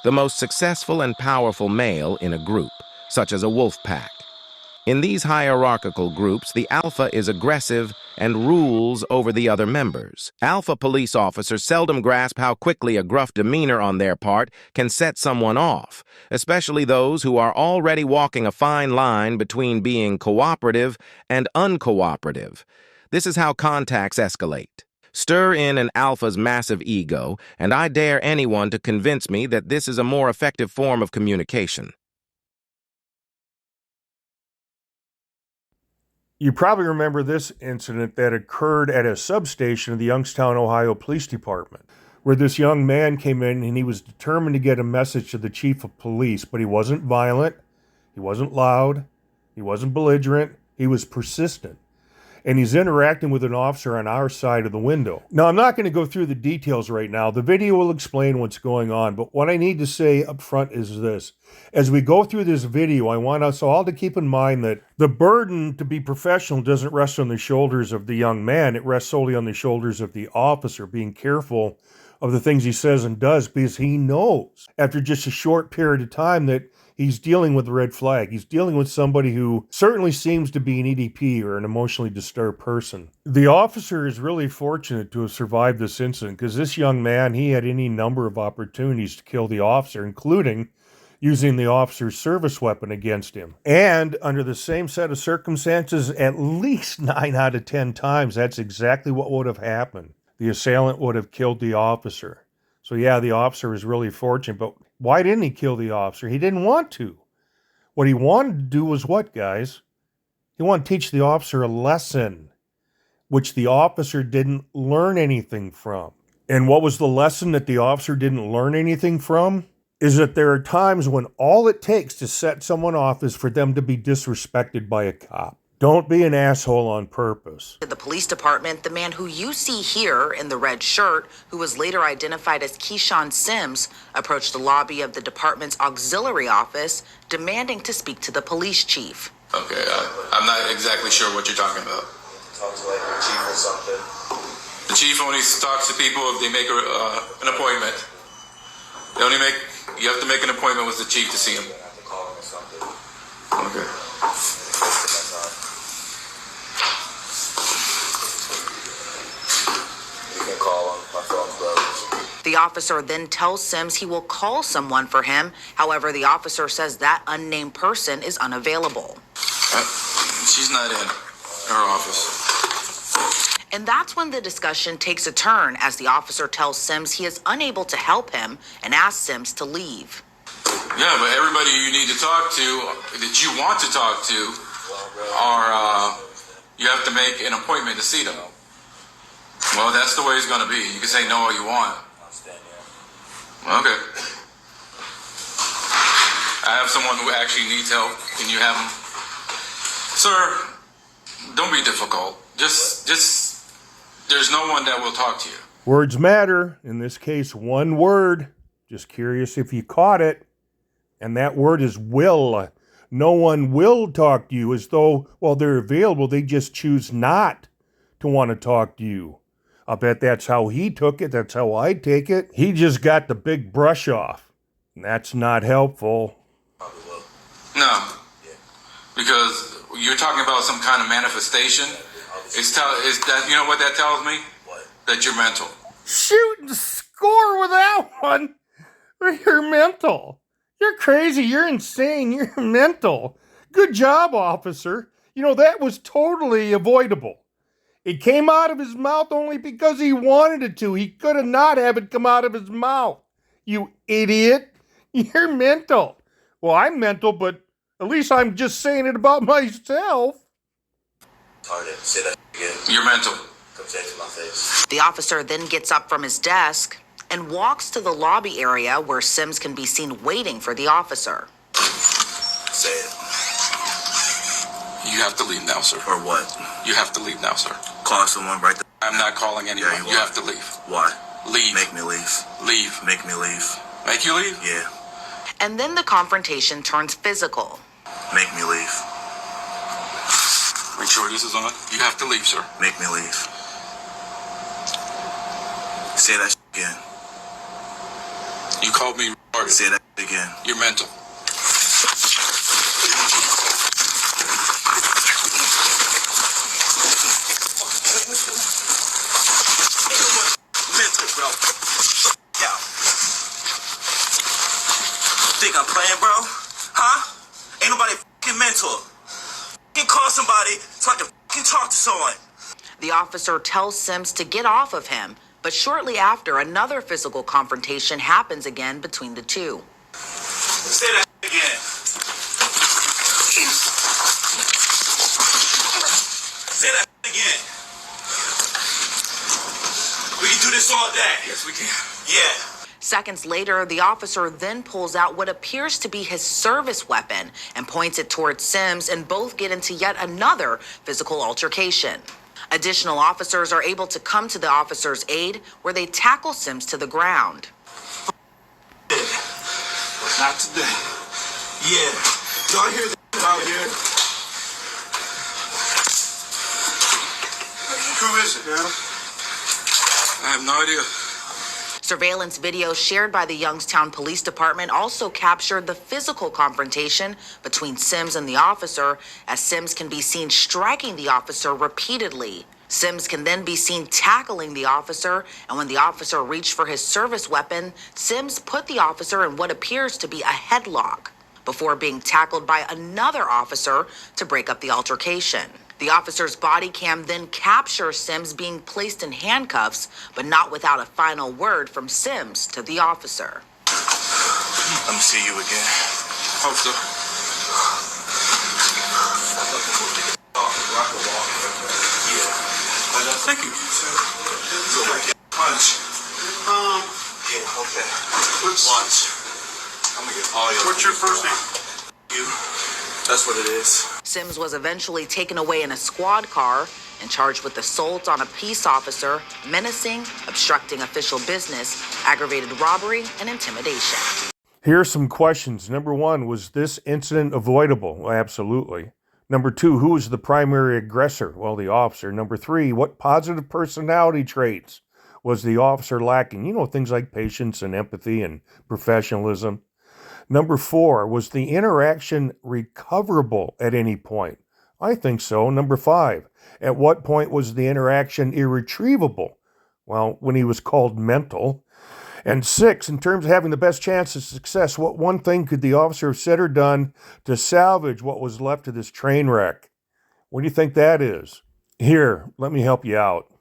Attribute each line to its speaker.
Speaker 1: the most successful and powerful male in a group, such as a wolf pack. In these hierarchical groups, the alpha is aggressive and rules over the other members. Alpha police officers seldom grasp how quickly a gruff demeanor on their part can set someone off, especially those who are already walking a fine line between being cooperative and uncooperative. This is how contacts escalate. Stir in an alpha's massive ego, and I dare anyone to convince me that this is a more effective form of communication.
Speaker 2: You probably remember this incident that occurred at a substation of the Youngstown, Ohio Police Department, where this young man came in and he was determined to get a message to the chief of police, but he wasn't violent, he wasn't loud, he wasn't belligerent, he was persistent. And he's interacting with an officer on our side of the window. Now, I'm not going to go through the details right now. The video will explain what's going on, but what I need to say up front is this. As we go through this video, I want us all to keep in mind that the burden to be professional doesn't rest on the shoulders of the young man. It rests solely on the shoulders of the officer, being careful of the things he says and does, because he knows after just a short period of time that he's dealing with a red flag. He's dealing with somebody who certainly seems to be an EDP or an emotionally disturbed person. The officer is really fortunate to have survived this incident, because this young man, he had any number of opportunities to kill the officer, including using the officer's service weapon against him. And under the same set of circumstances, at least 9 out of 10 times, that's exactly what would have happened. The assailant would have killed the officer. So yeah, the officer is really fortunate, but why didn't he kill the officer? He didn't want to. What he wanted to do was what, guys? He wanted to teach the officer a lesson, which the officer didn't learn anything from. And what was the lesson that the officer didn't learn anything from? Is that there are times when all it takes to set someone off is for them to be disrespected by a cop. Don't be an asshole on purpose.
Speaker 3: The police department, the man who you see here in the red shirt, who was later identified as Keyshawn Sims, approached the lobby of the department's auxiliary office, demanding to speak to the police chief.
Speaker 4: Okay, I'm not exactly sure what you're talking about.
Speaker 5: Talk to like your chief or something.
Speaker 4: The chief only talks to people if they make an appointment. You have to make an appointment with the chief to see him.
Speaker 5: You have to call him or something.
Speaker 4: Okay.
Speaker 3: The officer then tells Sims he will call someone for him. However, the officer says that unnamed person is unavailable.
Speaker 4: She's not in her office.
Speaker 3: And that's when the discussion takes a turn, as the officer tells Sims he is unable to help him and asks Sims to leave.
Speaker 4: Yeah, but everybody you need to talk to, that you want to talk to, you have to make an appointment to see them. Well, that's the way it's going to be. You can say no all you want. Okay. I have someone who actually needs help. Can you have him? Sir, don't be difficult. Just, there's no one that will talk to you.
Speaker 2: Words matter. In this case, one word. Just curious if you caught it. And that word is will. No one will talk to you, as though, while they're available, they just choose not to want to talk to you. I bet that's how he took it. That's how I take it. He just got the big brush off. And that's not helpful.
Speaker 4: No. Because you're talking about some kind of manifestation. You know what that tells me?
Speaker 5: What?
Speaker 4: That you're mental.
Speaker 2: Shoot and score with that one. You're mental. You're crazy. You're insane. You're mental. Good job, officer. You know, that was totally avoidable. It came out of his mouth only because he wanted it to. He could have not have it come out of his mouth. You idiot. You're mental. Well, I'm mental, but at least I'm just saying it about myself.
Speaker 5: Retarded. Say that again.
Speaker 4: You're mental.
Speaker 5: Come say it to my face.
Speaker 3: The officer then gets up from his desk and walks to the lobby area where Sims can be seen waiting for the officer.
Speaker 5: Say it.
Speaker 4: You have to leave now, sir.
Speaker 5: Or what?
Speaker 4: You have to leave now, sir.
Speaker 5: Call someone right there.
Speaker 4: I'm not calling anyone.
Speaker 5: Yeah,
Speaker 4: you have to leave.
Speaker 5: Why?
Speaker 4: Leave.
Speaker 5: Make me leave.
Speaker 4: Leave.
Speaker 5: Make me leave.
Speaker 4: Make you leave?
Speaker 5: Yeah.
Speaker 3: And then the confrontation turns physical.
Speaker 5: Make me leave.
Speaker 4: Make sure this is on. You have to leave, sir.
Speaker 5: Make me leave. Say that again.
Speaker 4: You called me
Speaker 5: Say that again.
Speaker 4: You're mental.
Speaker 5: Mental, bro. Yo. Think I'm playing, bro? Huh? Ain't nobody fucking mental. Fucking call somebody so I can fucking talk to someone.
Speaker 3: The officer tells Sims to get off of him, but shortly after, another physical confrontation happens again between the two.
Speaker 5: Say that again. Say that again. We can do this all day.
Speaker 4: Yes, we can.
Speaker 5: Yeah.
Speaker 3: Seconds later, the officer then pulls out what appears to be his service weapon and points it towards Sims, and both get into yet another physical altercation. Additional officers are able to come to the officer's aid, where they tackle Sims to the ground.
Speaker 4: Not today.
Speaker 5: Yeah. Y'all hear this out here?
Speaker 4: Who is it, man? I have no idea.
Speaker 3: Surveillance video shared by the Youngstown Police Department also captured the physical confrontation between Sims and the officer, as Sims can be seen striking the officer repeatedly. Sims can then be seen tackling the officer, and when the officer reached for his service weapon, Sims put the officer in what appears to be a headlock before being tackled by another officer to break up the altercation. The officer's body cam then captures Sims being placed in handcuffs, but not without a final word from Sims to the officer.
Speaker 5: Let me see you again.
Speaker 4: Hope so. Thank you.
Speaker 5: Punch. Yeah, okay. Lunch. I'm gonna get all your.
Speaker 4: What's your first name?
Speaker 5: You. That's what it is.
Speaker 3: Sims was eventually taken away in a squad car and charged with assault on a peace officer, menacing, obstructing official business, aggravated robbery, and intimidation.
Speaker 2: Here are some questions. Number one, was this incident avoidable? Well, absolutely. Number two, who was the primary aggressor? Well, the officer. Number three, what positive personality traits was the officer lacking? You know, things like patience and empathy and professionalism. Number four, was the interaction recoverable at any point? I think so. Number five, at what point was the interaction irretrievable? Well, when he was called mental. And six, in terms of having the best chance of success, what one thing could the officer have said or done to salvage what was left of this train wreck? What do you think that is? Here, let me help you out.